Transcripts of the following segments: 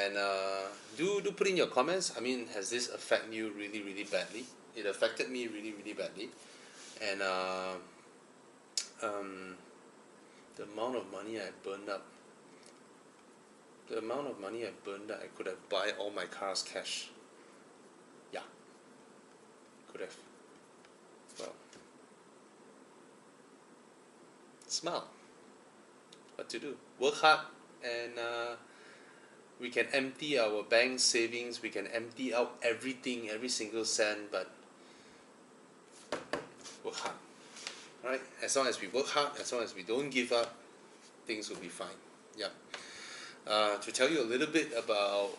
And do put in your comments. I mean, has this affected you really badly? It affected me really badly, and um, the amount of money I burned up. The amount of money I burned up, I could have buy all my cars cash. Yeah, could have. Well, smile. What to do? Work hard, and we can empty our bank savings. We can empty out everything, every single cent. But work hard, right? As long as we work hard, as long as we don't give up, things will be fine. Yeah. To tell you a little bit about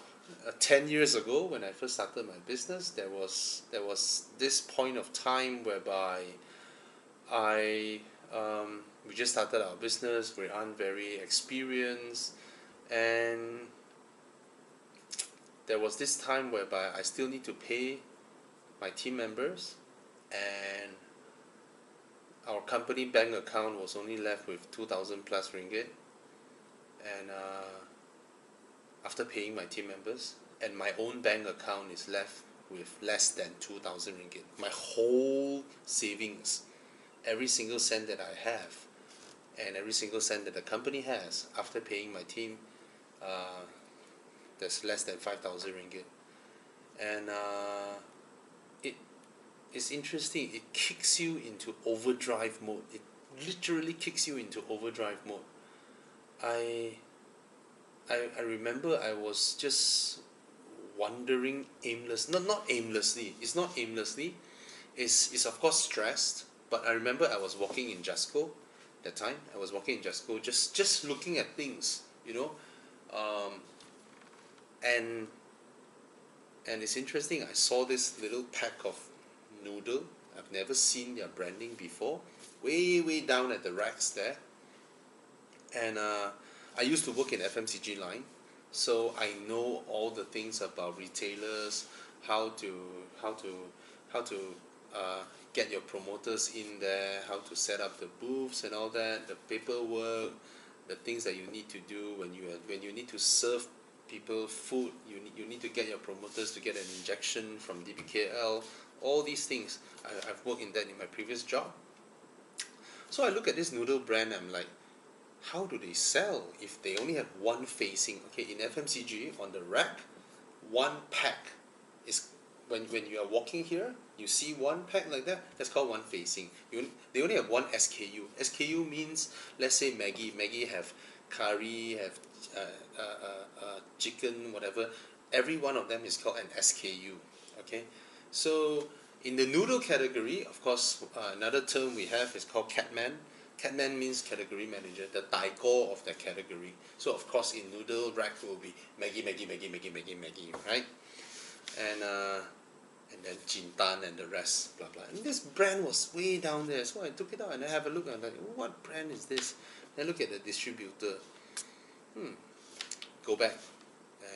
10 years ago when I first started my business, there was this point of time whereby I we just started our business. We aren't very experienced, and there was this time whereby I still need to pay my team members, and our company bank account was only left with 2,000 plus ringgit, and after paying my team members, and my own bank account is left with less than 2,000 ringgit. My whole savings, every single cent that I have, and every single cent that the company has, after paying my team, there's less than 5,000 ringgit. And it is interesting. It kicks you into overdrive mode. It literally kicks you into overdrive mode. I remember I was just wandering not aimlessly. It's not aimlessly. It's of course stressed. But I remember I was walking in Jasco that time. I was walking in Jasco, just looking at things, and it's interesting. I saw this little pack of noodle. I've never seen their branding before. Way down at the racks there. And I used to work in FMCG line, so I know all the things about retailers, how to how to how to get your promoters in there, how to set up the booths and all that, the paperwork, the things that you need to do when you need to serve people food. You need to get your promoters to get an injection from DBKL. All these things I've worked in that in my previous job. So I look at this noodle brand. I'm like, how do they sell if they only have one facing? Okay, in FMCG on the rack, one pack is when you are walking here, you see one pack like that. That's called one facing. They only have one SKU. SKU means, let's say Maggi. Maggi have curry, have chicken, whatever. Every one of them is called an SKU. Okay, so in the noodle category, of course, another term we have is called Catman. Catman means category manager, the daiko of that category. So of course in noodle rack will be Maggi, right? And then Jintan and the rest, blah blah. And this brand was way down there, so I took it out and I have a look. And I'm like, what brand is this? And I look at the distributor. Go back,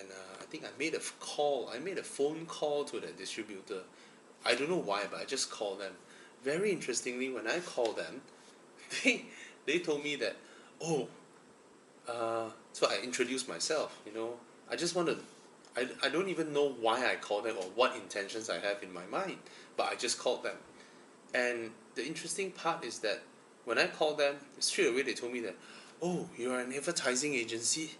and I think I made a call. I made a phone call to the distributor. I don't know why, but I just called them. Very interestingly, when I called them, they told me that, so I introduced myself. I just wanted. I don't even know why I called them or what intentions I have in my mind, but I just called them. And the interesting part is that when I called them, straight away they told me that, oh, you're an advertising agency?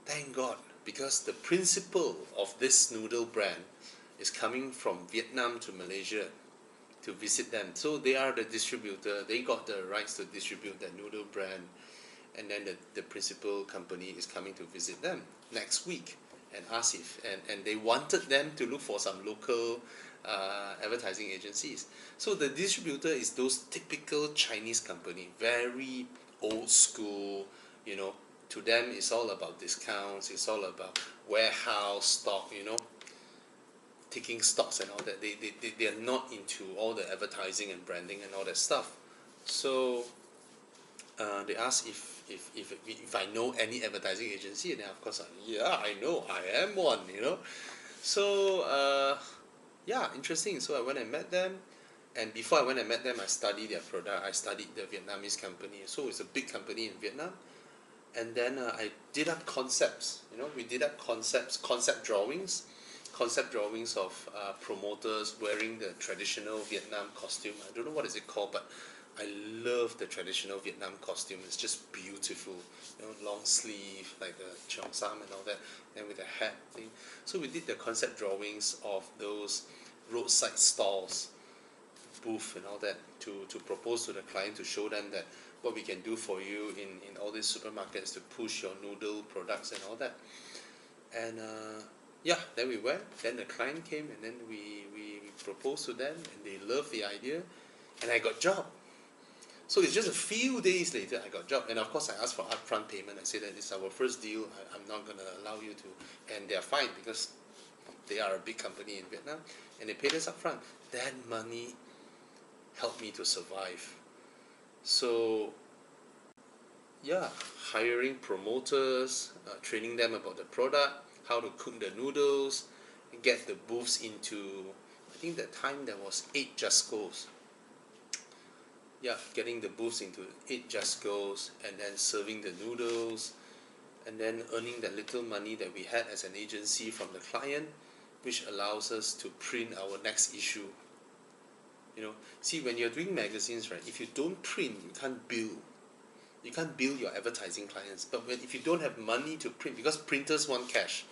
Thank God, because the principal of this noodle brand is coming from Vietnam to Malaysia to visit them. So they are the distributor. They got the rights to distribute that noodle brand. And then the principal company is coming to visit them next week and ask if, and they wanted them to look for some local advertising agencies. So the distributor is those typical Chinese company, very old school. To them it's all about discounts, it's all about warehouse stock, taking stocks and all that. They are not into all the advertising and branding and all that stuff. So they asked if I know any advertising agency, and then of course I know, I am one. So yeah, interesting. So I went and met them, and before I went and met them, I studied their product. I studied the Vietnamese company. So it's a big company in Vietnam, And then I did up concepts. We did up concept drawings of promoters wearing the traditional Vietnam costume. I don't know what is it called, but I love the traditional Vietnam costume. It's just beautiful. Long sleeve, like the cheong sam and all that, and with a hat thing. So we did the concept drawings of those roadside stalls, booth and all that, to propose to the client, to show them that what we can do for you in all these supermarkets to push your noodle products and all that. And yeah, then we went. Then the client came, and then we proposed to them, and they loved the idea, and I got job. So it's just a few days later I got job, and of course I asked for upfront payment. I said that it's our first deal. I'm not gonna allow you to, and they're fine because they are a big company in Vietnam, and they paid us upfront. That money helped me to survive. So yeah, hiring promoters, training them about the product, how to cook the noodles, get the booths into, I think that time there was 8 Juscos. Yeah, getting the booths into 8 Juscos, and then serving the noodles, and then earning that little money that we had as an agency from the client, which allows us to print our next issue. See, when you're doing magazines, right, if you don't print, you can't bill your advertising clients. But if you don't have money to print, because printers want cash,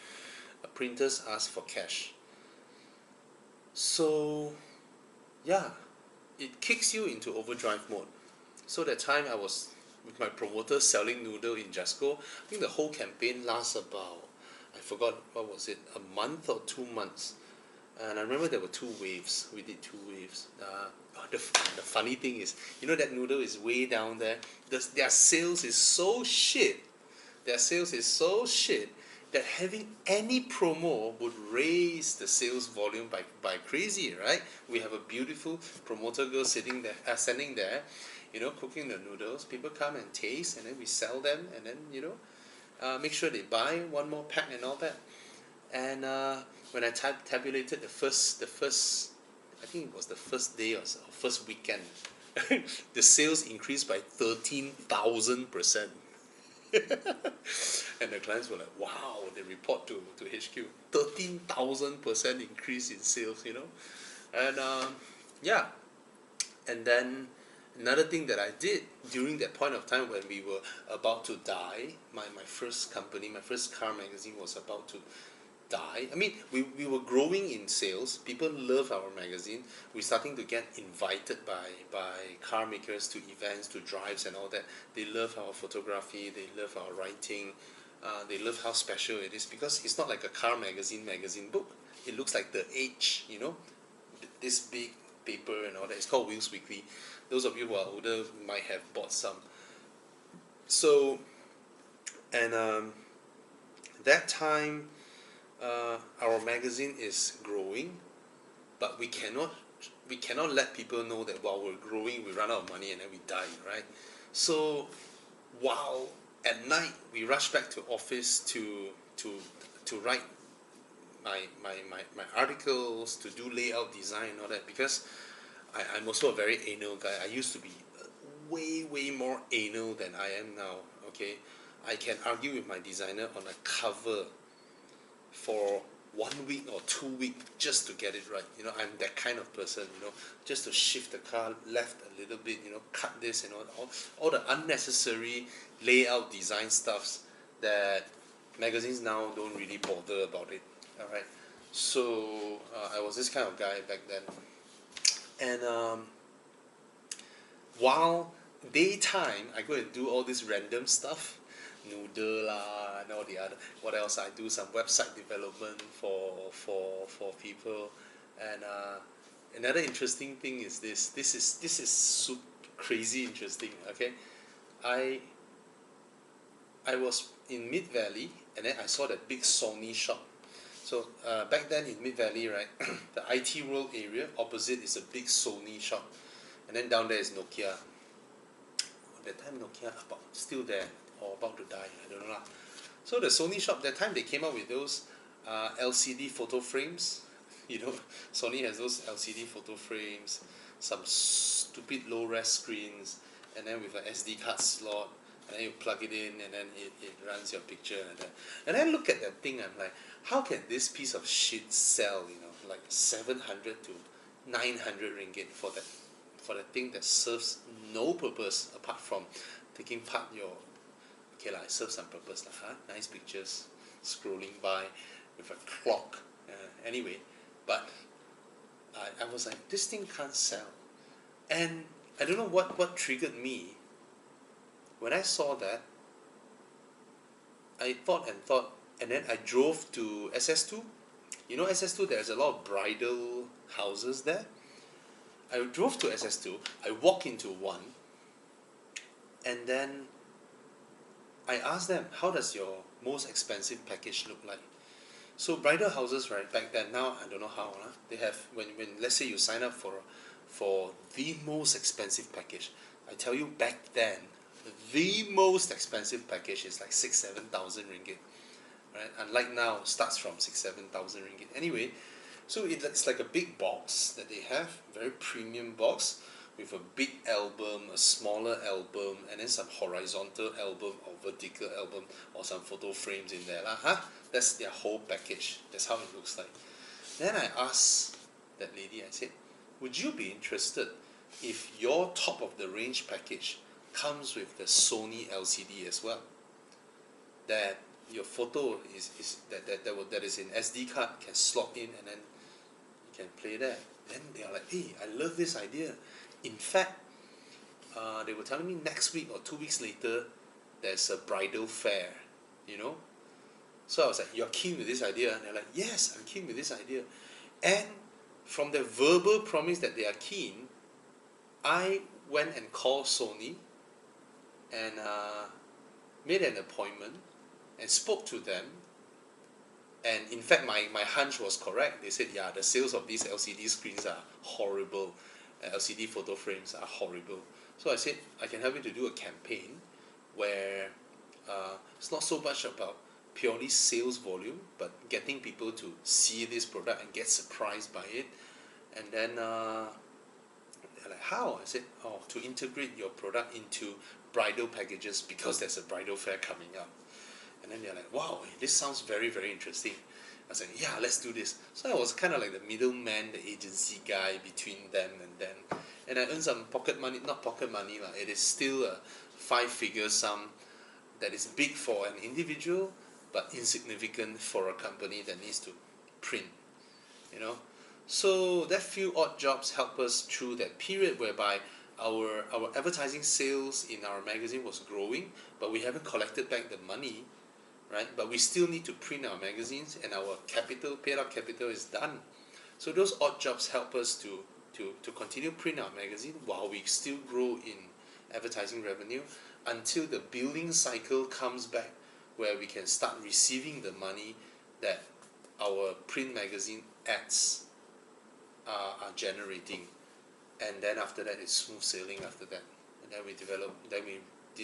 printers ask for cash. So yeah, it kicks you into overdrive mode. So that time I was with my promoter selling noodle in Jasco. I think the whole campaign lasts about, I forgot, what was it, a month or 2 months. And I remember there were 2 waves. We did 2 waves. The funny thing is, that noodle is way down there. Their sales is so shit. Their sales is so shit that having any promo would raise the sales volume by crazy, right? We have a beautiful promoter girl sitting there, standing there, cooking the noodles. People come and taste, and then we sell them, and then make sure they buy one more pack and all that. And when I tabulated the first, I think it was the first day or first weekend, the sales increased by 13,000%. And the clients were like, wow, they report to HQ, 13,000% increase in sales, And yeah, and then another thing that I did during that point of time when we were about to die, my first company, my first car magazine was about to die. I mean, we were growing in sales. People love our magazine. We're starting to get invited by car makers to events, to drives and all that. They love our photography. They love our writing. They love how special it is, because it's not like a car magazine book. It looks like The Age, this big paper and all that. It's called Wheels Weekly. Those of you who are older might have bought some. So, and that time, our magazine is growing, but we cannot let people know that while we're growing, we run out of money and then we die, right? So while at night we rush back to office to write my articles, to do layout design and all that, because I'm also a very anal guy. I used to be way more anal than I am now. Okay, I can argue with my designer on a cover for 1 week or 2 weeks just to get it right. I'm that kind of person, just to shift the car left a little bit, cut this and all the unnecessary layout design stuffs that magazines now don't really bother about it. Alright, so I was this kind of guy back then. And while daytime I go and do all this random stuff, noodle lah and all the other, what else, I do some website development for people. And another interesting thing is this is super crazy interesting. Okay, I was in Mid Valley, and then I saw that big Sony shop. So back then in Mid Valley, right, the IT World area opposite is a big Sony shop, and then down there is Nokia. That time Nokia still there or about to die, I don't know lah. So the Sony shop, that time they came out with those LCD photo frames. Sony has those LCD photo frames, some stupid low res screens, and then with an SD card slot, and then you plug it in, and then it runs your picture and that. And then look at that thing, I'm like, how can this piece of shit sell, like 700 to 900 ringgit for that thing that serves no purpose apart from taking part your, okay lah, it serves some purpose lah, huh? Nice pictures, scrolling by with a clock. Anyway, but I was like, this thing can't sell. And I don't know what triggered me. When I saw that, I thought, and then I drove to SS2. You know SS2, there's a lot of bridal houses there. I drove to SS2, I walked into one, and then I asked them, how does your most expensive package look like? So bridal houses, right, back then, now I don't know how, they have, when let's say you sign up for the most expensive package, I tell you back then, the most expensive package is like 6,000-7,000 ringgit, right? Unlike now, starts from 6,000-7,000 ringgit. Anyway, so it's like a big box that they have, very premium box, with a big album, a smaller album, and then some horizontal album or vertical album, or some photo frames in there. That's their whole package. That's how it looks like. Then I asked that lady, I said, would you be interested if your top of the range package comes with the Sony LCD as well? That your photo that is in SD card can slot in and then you can play there. Then they are like, hey, I love this idea. In fact, they were telling me next week or 2 weeks later, there's a bridal fair, So I was like, you're keen with this idea? And they're like, yes, I'm keen with this idea. And from the verbal promise that they are keen, I went and called Sony and made an appointment and spoke to them. And in fact, my hunch was correct. They said, yeah, the sales of these LCD screens are horrible. LCD photo frames are horrible. So I said, I can help you to do a campaign where it's not so much about purely sales volume, but getting people to see this product and get surprised by it. And then they're like, how? I said, to integrate your product into bridal packages because there's a bridal fair coming up. And then they're like, wow, this sounds very, very interesting. I said, yeah, let's do this. So I was kind of like the middleman, the agency guy between them and them. And I earned some pocket money, not pocket money, it is still a 5-figure sum that is big for an individual, but insignificant for a company that needs to print, So that few odd jobs helped us through that period whereby our advertising sales in our magazine was growing, but we haven't collected back the money, right? But we still need to print our magazines, and our paid up capital is done. So those odd jobs help us to continue print our magazine while we still grow in advertising revenue until the billing cycle comes back where we can start receiving the money that our print magazine ads are generating. And then after that, it's smooth sailing after that. And then we did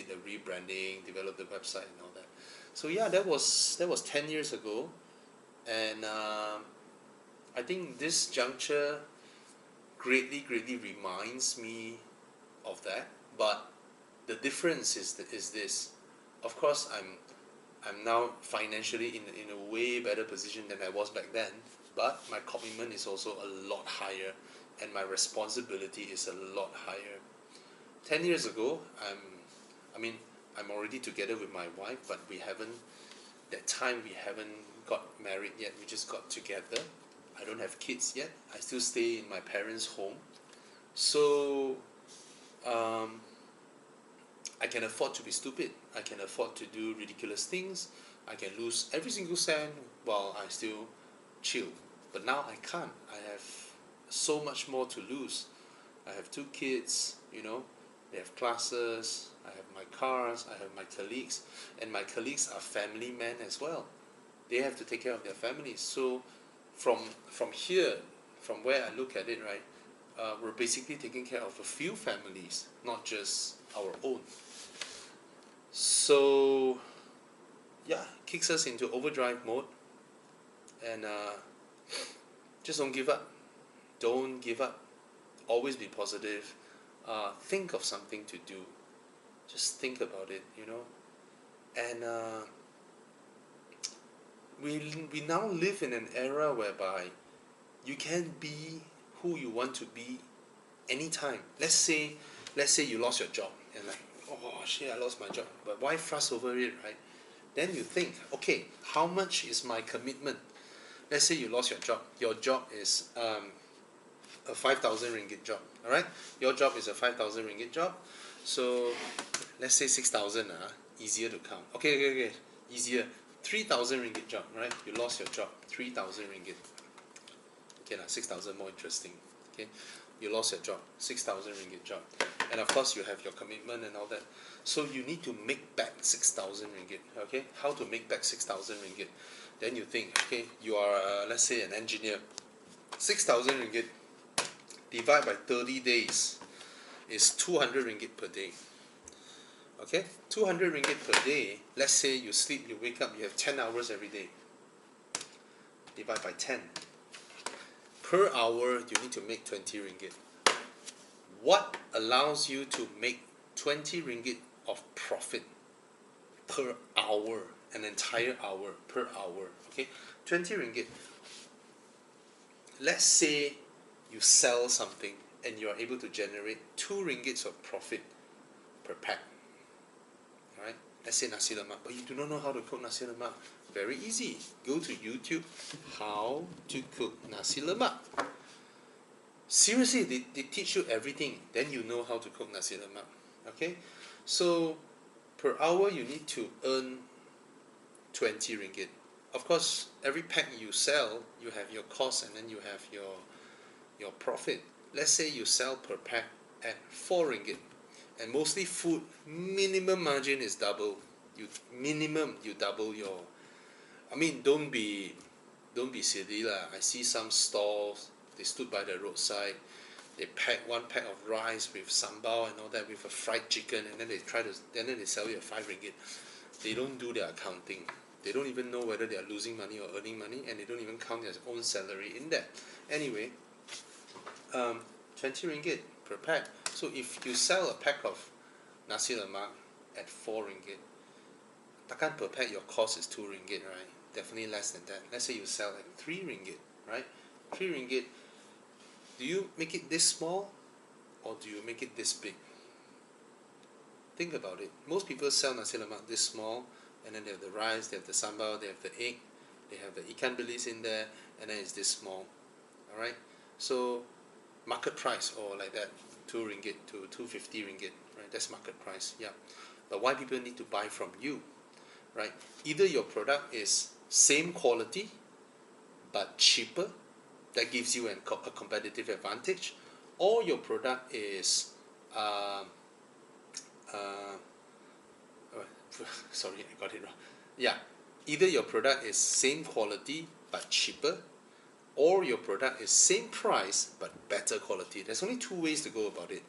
the rebranding, developed the website and all that. So yeah, that was 10 years ago. And I think this juncture greatly reminds me of that. But the difference is this. Of course, I'm now financially in a way better position than I was back then, but my commitment is also a lot higher, and my responsibility is a lot higher. 10 years ago, I'm already together with my wife, but we haven't got married yet. We just got together. I don't have kids yet. I still stay in my parents' home. So I can afford to be stupid. I can afford to do ridiculous things. I can lose every single cent while I still chill. But now I can't. I have so much more to lose. I have 2 kids, they have classes, I have my cars, I have my colleagues, and my colleagues are family men as well. They have to take care of their families. So from here, from where I look at it, right, we're basically taking care of a few families, not just our own. So yeah, kicks us into overdrive mode, and just don't give up. Don't give up. Always be positive. Think of something to do. Just think about it, you know. And we now live in an era whereby you can be who you want to be anytime. Let's say you lost your job and like, oh shit, I lost my job. But why fuss over it, right? Then you think, okay, how much is my commitment? Let's say you lost your job. Your job is a 5,000 ringgit job. All right, your job is a 5,000 ringgit job. So let's say 6,000. Easier to count. Okay, easier. 3,000 ringgit job. Right, you lost your job. 3,000 ringgit. Okay, 6,000 more interesting. Okay, you lost your job. 6,000 ringgit job, and of course you have your commitment and all that. So you need to make back 6,000 ringgit. Okay, how to make back 6,000 ringgit? Then you think, okay, you are let's say an engineer. 6,000 ringgit divide by 30 days is 200 ringgit per day. Okay, 200 ringgit per day. Let's say you sleep, you wake up, you have 10 hours every day. Divide by 10. Per hour, you need to make 20 ringgit. What allows you to make 20 ringgit of profit per hour? An entire hour per hour. Okay, 20 ringgit. Let's say you sell something and you are able to generate 2 ringgits of profit per pack. Alright, let's say nasi lemak, but you do not know how to cook nasi lemak. Very easy. Go to YouTube, how to cook nasi lemak. Seriously, they teach you everything. Then you know how to cook nasi lemak. Okay, so per hour you need to earn 20 ringgit. Of course, every pack you sell, you have your cost and then you have your profit. Let's say you sell per pack at 4 ringgit. And mostly food, minimum margin is double. You double your. I mean, don't be silly lah. I see some stalls. They stood by the roadside. They pack one pack of rice with sambal and all that with a fried chicken, and then they sell you at 5 ringgit. They don't do their accounting. They don't even know whether they are losing money or earning money, and they don't even count their own salary in that. Anyway, 20 ringgit per pack. So if you sell a pack of nasi lemak at 4 ringgit, takkan per pack your cost is 2 ringgit, right? Definitely less than that. Let's say you sell at 3 ringgit, right? 3 ringgit. Do you make it this small or do you make it this big? Think about it. Most people sell nasi lemak this small, and then they have the rice, they have the sambal, they have the egg, they have the ikan bilis in there, and then it's this small. Alright? So market price or like that, 2 ringgit to 250 ringgit, right? That's market price, yeah. But why people need to buy from you, right? Either your product is same quality but cheaper, that gives you a competitive advantage, or your product is sorry, I got it wrong. Yeah, either your product is same quality but cheaper, or your product is same price but better quality. There's only 2 ways to go about it.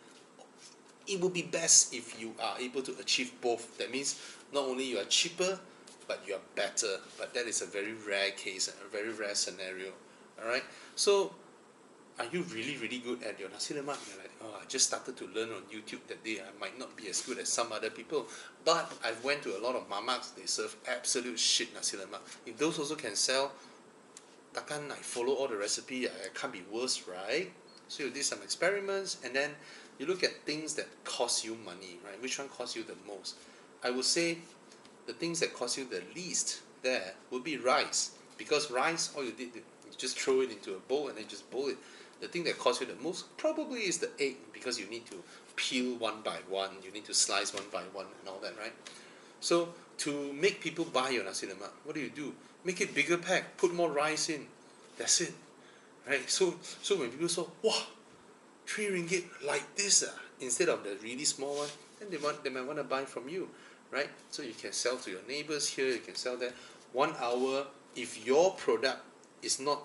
It would be best if you are able to achieve both. That means not only you are cheaper, but you are better. But that is a very rare case, a very rare scenario. Alright? So, are you really, really good at your nasi lemak? You're like, oh, I just started to learn on YouTube that day. I might not be as good as some other people. But I've went to a lot of mamaks. They serve absolute shit nasi lemak. If those also can sell, takkan I follow all the recipe, I can't be worse, right? So you did some experiments, and then you look at things that cost you money, right? Which one costs you the most? I would say the things that cost you the least there would be rice, because rice, all you did, you just throw it into a bowl and then just boil it. The thing that costs you the most probably is the egg, because you need to peel one by one, you need to slice one by one and all that, right? So to make people buy your nasi lemak, what do? Make it bigger pack, put more rice in. That's it, right? So when people saw, wow, 3 ringgit like this, instead of the really small one, then they might want to buy from you, right? So you can sell to your neighbors here, you can sell there. 1 hour, if your product is not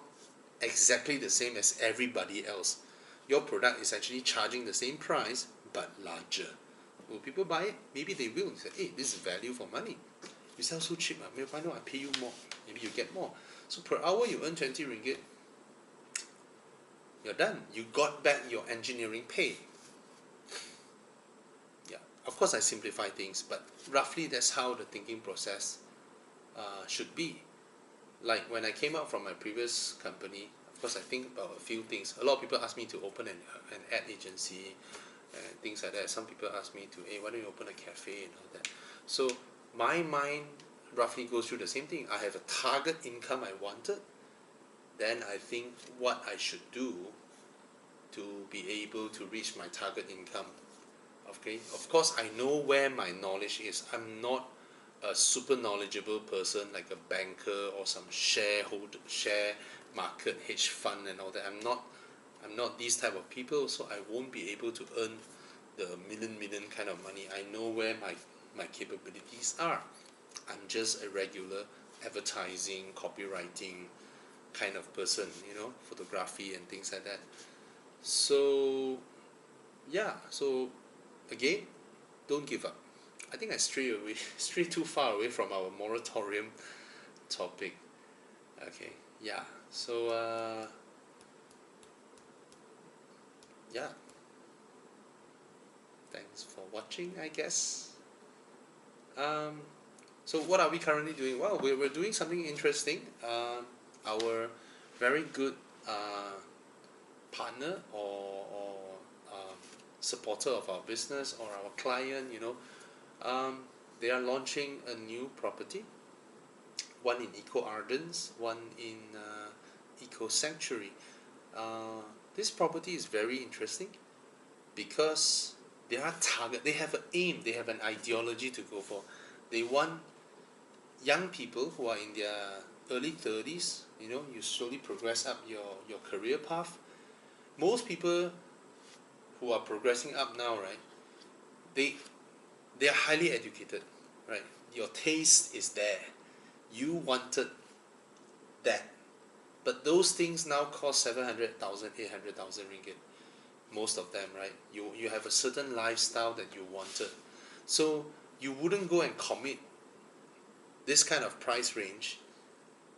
exactly the same as everybody else, your product is actually charging the same price but larger. Will people buy it? Maybe they will. Say, hey, this is value for money. You sell so cheap, why not I pay you more? Maybe you get more. So per hour you earn 20 ringgit. You're done. You got back your engineering pay. Yeah. of course I simplify things, but roughly that's how the thinking process should be. Like when I came out from my previous company, of course I think about a few things. A lot of people ask me to open an ad agency and things like that. Some people ask me to, hey, why don't you open a cafe and all that. So my mind roughly goes through the same thing. I have a target income I wanted, then I think what I should do to be able to reach my target income. Okay, of course I know where my knowledge is. I'm not a super knowledgeable person like a banker or some share market hedge fund and all that. I'm not these type of people, so I won't be able to earn the million kind of money. I know where my capabilities are. I'm just a regular advertising, copywriting kind of person, photography and things like that. So yeah, so again, don't give up. I think I stray too far away from our moratorium topic. Okay, yeah. So yeah. Thanks for watching, I guess. Um, so what are we currently doing? Well, we're doing something interesting. Our very good partner or supporter of our business or our client, they are launching a new property, one in Eco Ardens, one in Eco Sanctuary. This property is very interesting because they have an aim, they have an ideology to go for. They want young people who are in their early 30s, you slowly progress up your career path. Most people who are progressing up now, right, they are highly educated, right? Your taste is there. You wanted that. But those things now cost 700,000, 800,000 ringgit. Most of them, right? You have a certain lifestyle that you wanted. So you wouldn't go and commit this kind of price range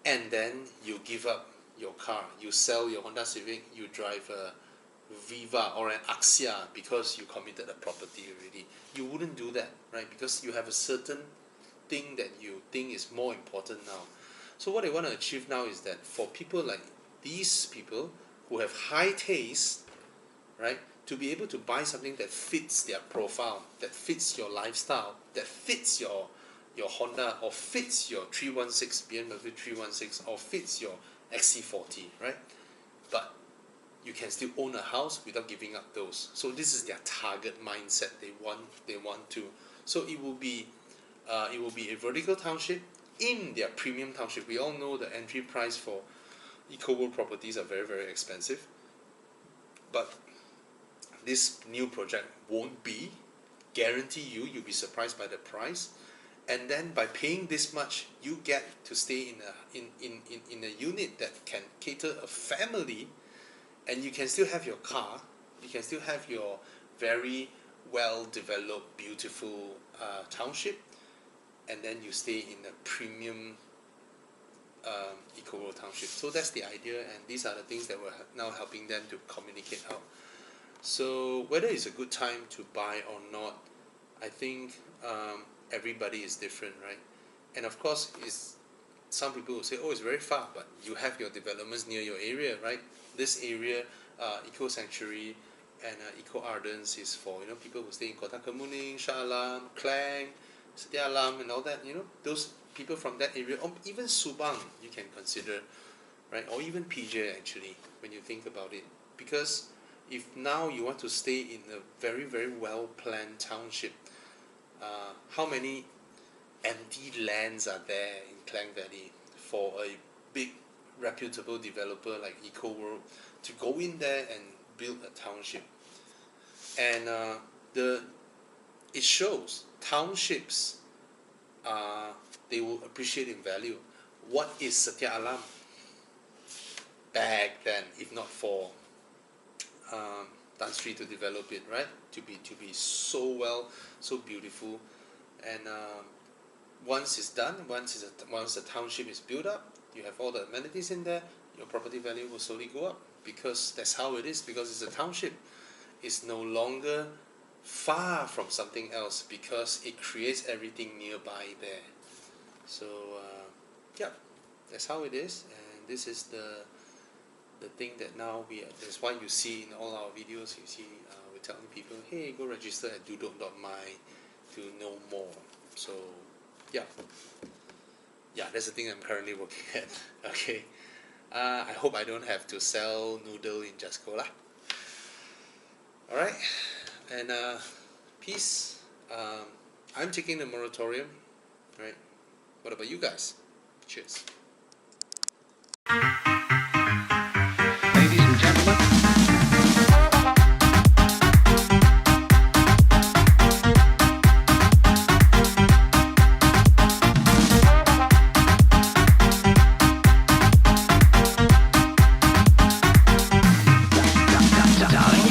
and then you give up your car. You sell your Honda Civic, you drive a Viva or an Axia because you committed a property already. You wouldn't do that, right? Because you have a certain thing that you think is more important now. So what I want to achieve now is that for people like these people who have high taste, right, to be able to buy something that fits their profile, that fits your lifestyle, that fits your Honda or fits your 316 BMW 316 or fits your XC40, right? But you can still own a house without giving up those. So this is their target mindset. They want to. So it will be a vertical township in their premium township. We all know the entry price for eco-world properties are very, very expensive. But this new project won't be. Guarantee you'll be surprised by the price. And then by paying this much, you get to stay in a unit that can cater a family, and you can still have your car, you can still have your very well developed, beautiful township, and then you stay in a premium eco-world township. So that's the idea, and these are the things that we're now helping them to communicate out. So whether it's a good time to buy or not, I think everybody is different, right? And of course, some people will say, oh, it's very far, but you have your developments near your area, right? This area, Eco Sanctuary and Eco Ardens is for people who stay in Kota Kemuning, Shah Alam, Klang, Setia Alam and all that, those people from that area, or even Subang you can consider, right? Or even PJ actually, when you think about it. Because if now you want to stay in a very, very well planned township, how many empty lands are there in Klang Valley for a big reputable developer like EcoWorld to go in there and build a township? And it shows townships, they will appreciate in value. What is Setia Alam back then, if not for Tan Sri to develop it, right? To be so well, so beautiful, and once it's done, once the township is built up, you have all the amenities in there, your property value will slowly go up, because that's how it is. Because it's a township, it's no longer far from something else because it creates everything nearby there. So yeah, that's how it is, and this is the thing that now that's why you see in all our videos, you see we're telling people, hey, go register at dudok.my to know more. So yeah, that's the thing I'm currently working at. Okay, I hope I don't have to sell noodle in Jasco lah. All right, and peace. I'm taking the moratorium, right? What about you guys? Cheers. Ladies and gentlemen, darling.